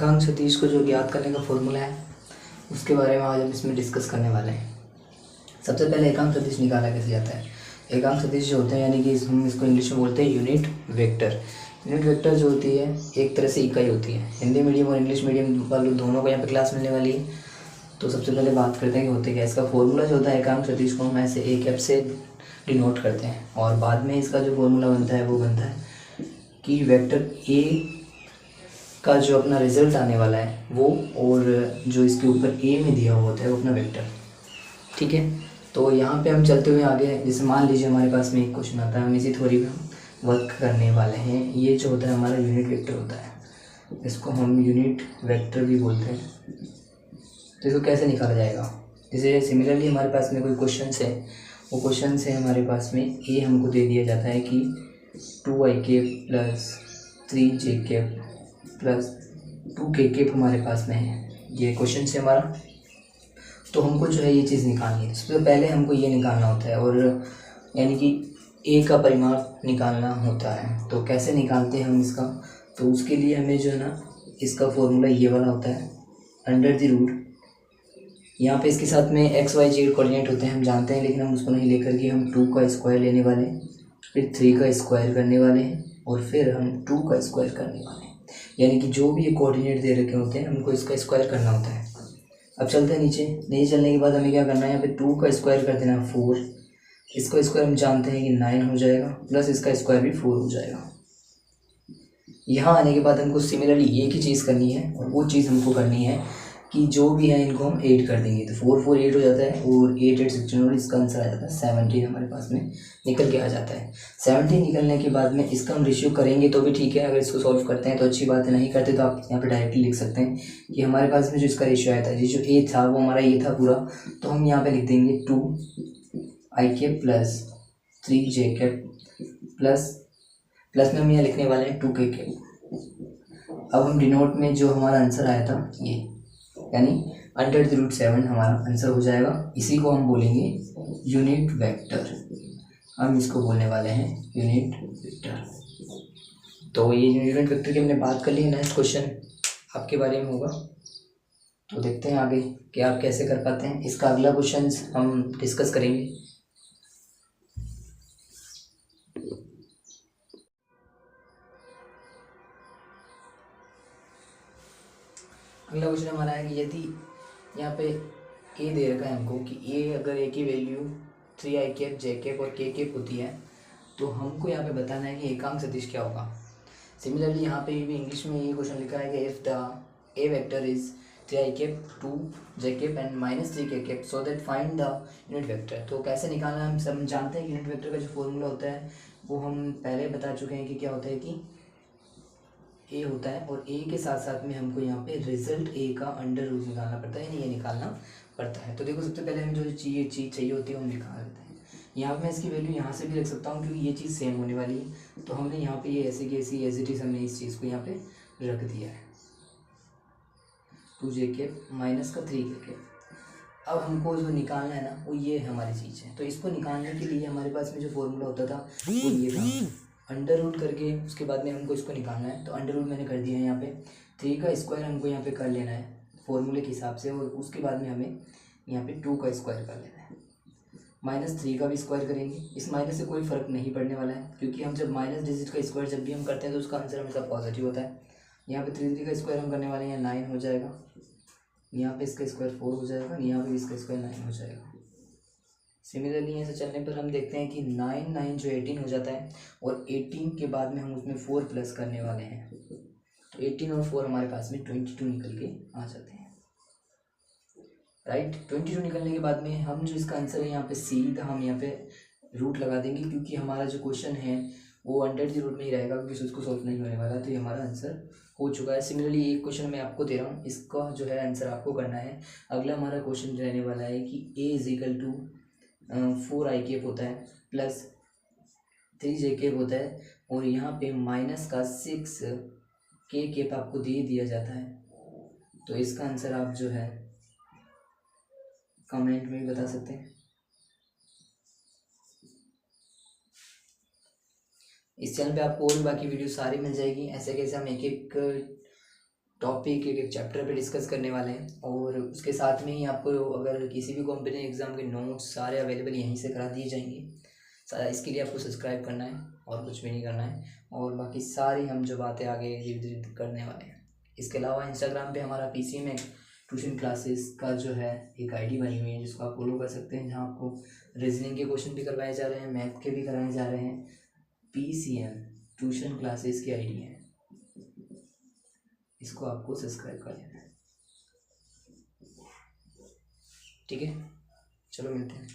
एकांक सदिश को जो ज्ञात करने का फॉर्मूला है उसके बारे में आज हम इसमें डिस्कस करने वाले हैं। सबसे पहले एकांक सदिश निकाला कैसे जाता है। एकांक सदिश जो होते हैं यानी कि हम इसको इंग्लिश में बोलते हैं यूनिट वेक्टर। यूनिट वेक्टर जो होती है एक तरह से इकाई होती है। हिंदी मीडियम और इंग्लिश मीडियम वालों दोनों को यहाँ पे क्लास मिलने वाली है। तो सबसे पहले बात करते हैं कि होते क्या। इसका फॉर्मूला जो होता है एकांक सदिश को हम ऐसे ए कैप से डिनोट करते हैं और बाद में इसका जो फॉर्मूला बनता है वो बनता है कि वेक्टर ए का जो अपना रिजल्ट आने वाला है वो और जो इसके ऊपर ए में दिया हुआ होता है वो अपना वेक्टर। ठीक है, तो यहाँ पे हम चलते हुए आगे, जैसे मान लीजिए हमारे पास में एक क्वेश्चन आता है, हम इसी थ्योरी पे हम वर्क करने वाले हैं। ये जो होता है हमारा यूनिट वेक्टर होता है, इसको हम यूनिट वेक्टर भी बोलते हैं। तो इसको कैसे निकाला जाएगा। जैसे सिमिलरली हमारे पास में कोई क्वेश्चन है, वो क्वेश्चन से हमारे पास में ए हमको दे दिया जाता है कि 2i plus 3j plus 2k हमारे पास में है। ये क्वेश्चन से हमारा, तो हमको जो है ये चीज़ निकालनी है। सबसे पहले हमको ये निकालना होता है और यानी कि ए का परिमाण निकालना होता है। तो कैसे निकालते हैं हम इसका, तो उसके लिए हमें जो है ना इसका फॉर्मूला ये वाला होता है, अंडर द रूट। यहाँ पे इसके साथ में एक्स वाई जेड कोऑर्डिनेट होते हैं हम जानते हैं, लेकिन हम उसको नहीं लेकर के हम 2 का स्क्वायर लेने वाले हैं, फिर 3 का स्क्वायर करने वाले हैं और फिर हम 2 का स्क्वायर करने वाले हैं। यानी कि जो भी ये कोऑर्डिनेट दे रखे होते हैं हमको इसका स्क्वायर करना होता है। अब चलते हैं नीचे चलने के बाद हमें क्या करना है, यहाँ पे 2 का स्क्वायर कर देना 4, इसका स्क्वायर हम जानते हैं कि 9 हो जाएगा, प्लस इसका स्क्वायर भी 4 हो जाएगा। यहाँ आने के बाद हमको सिमिलरली एक ही चीज़ करनी है और वो चीज़ हमको करनी है कि जो भी है इनको हम 8 कर देंगे। तो 4 4 8 हो जाता है और 8 8 16 और इसका आंसर आ जाता है 17 हमारे पास में निकल के आ जाता है। 17 निकलने के बाद में इसका हम रेशियो करेंगे तो भी ठीक है, अगर इसको सॉल्व करते हैं तो अच्छी बात है, नहीं करते तो आप यहाँ पे डायरेक्टली लिख सकते हैं कि हमारे पास में जो इसका रेशियो आया था, ये जो ए था वो हमारा ये था पूरा, तो हम यहाँ पर लिख देंगे 2i प्लस 3j प्लस में हम यहाँ लिखने वाले हैं 2k। अब हम डिनोट में जो हमारा आंसर आया था ये, यानी अंडर द रूट 7 हमारा आंसर हो जाएगा। इसी को हम बोलेंगे यूनिट वेक्टर। हम इसको बोलने वाले हैं यूनिट वेक्टर। तो ये यूनिट वेक्टर की हमने बात कर ली है। नेक्स्ट क्वेश्चन आपके बारे में होगा, तो देखते हैं आगे कि आप कैसे कर पाते हैं। इसका अगला क्वेश्चन हम डिस्कस करेंगे। अगला क्वेश्चन हमारा है कि यदि यहाँ पे ए दे रखा है हमको कि ए अगर ए की वैल्यू 3i j और k होती है तो हमको यहाँ पे बताना है कि एकांक सदिश क्या होगा। सिमिलरली यहाँ पे भी इंग्लिश में ये क्वेश्चन लिखा है कि if the A vector is 3i 2j and -3k so that find the unit vector. तो कैसे निकालना हम सब जानते हैं कि यूनिट वेक्टर का जो फॉर्मूला होता है वो हम पहले बता चुके हैं कि क्या होता है कि ए होता है और ए के साथ साथ में हमको यहाँ पे रिजल्ट ए का अंडर रूट निकालना पड़ता है, यानी ये निकालना पड़ता है। तो देखो सबसे पहले हमें जो चीज़ चाहिए होती है हम निकाल देते हैं। यहाँ पे मैं इसकी वैल्यू यहाँ से भी रख सकता हूँ क्योंकि ये चीज़ सेम होने वाली है। तो हमने यहाँ पे ये ऐसे की ऐसी एज इट इज़ हमने इस चीज़ को यहाँ पे रख दिया है 2j माइनस का 3k। अब हमको जो निकालना है ना वो ये हमारी चीज़ है। तो इसको निकालने के लिए हमारे पास में जो फॉर्मूला होता था वो ये था, अंडर रूट करके उसके बाद में हमको इसको निकालना है। तो अंडर रूट मैंने कर दिया है यहाँ पे, 3 का स्क्वायर हमको यहाँ पे कर लेना है फॉर्मूले के हिसाब से, और उसके बाद में हमें यहाँ पे 2 का स्क्वायर कर लेना है। -3 का भी स्क्वायर करेंगे। इस माइनस से कोई फ़र्क नहीं पड़ने वाला है क्योंकि हम जब माइनस डिजिट का स्क्वायर जब भी हम करते हैं तो उसका आंसर हमेशा पॉजिटिव होता है। यहाँ पे 3 का स्क्वायर हम करने वाले हैं 9 हो जाएगा, यहाँ पे इसका स्क्वायर 4 हो जाएगा, यहाँ पे इसका स्क्वायर 9 हो जाएगा। सिमिलरली ऐसे चलने पर हम देखते हैं कि 9 9 जो 18 हो जाता है और 18 के बाद में हम उसमें 4 प्लस करने वाले हैं। तो 18 और 4 हमारे पास में 22 निकल के आ जाते हैं। राइट, 22 निकलने के बाद में हम जो इसका आंसर है यहाँ पे सीधा हम यहाँ पे रूट लगा देंगे क्योंकि हमारा जो क्वेश्चन है वो अंडर द रूट में ही रहेगा क्योंकि उसको सॉल्व नहीं होने वाला। तो ये हमारा आंसर हो चुका है। सिमिलरली एक क्वेश्चन मैं आपको दे रहा हूँ, इसका जो है आंसर आपको करना है। अगला हमारा क्वेश्चन रहने वाला है कि ए इज इक्वल टू 4i होता है प्लस 3j होता है और यहाँ पे माइनस का 6k आपको दे दिया जाता है। तो इसका आंसर आप जो है कमेंट में भी बता सकते हैं। इस चैनल पे आपको और भी बाकी वीडियो सारी मिल जाएगी। ऐसे कैसे हम एक एक टॉपिक एक एक चैप्टर पे डिस्कस करने वाले हैं। और उसके साथ में ही आपको अगर किसी भी कॉम्पिटिटिव एग्ज़ाम के नोट्स सारे अवेलेबल यहीं से करा दिए जाएंगे। इसके लिए आपको सब्सक्राइब करना है और कुछ भी नहीं करना है। और बाकी सारी हम जो बातें आगे धीरे धीरे करने वाले हैं। इसके अलावा इंस्टाग्राम पे हमारा पीसी में ट्यूशन क्लासेस का जो है एक आईडी बनी हुई है जिसको आप फॉलो कर सकते हैं, जहाँ आपको रीजनिंग के क्वेश्चन भी करवाए जा रहे हैं, मैथ के भी कराए जा रहे हैं। PCM ट्यूशन क्लासेस की आईडी है, इसको आपको सब्सक्राइब कर लेना है। ठीक है, चलो मिलते हैं।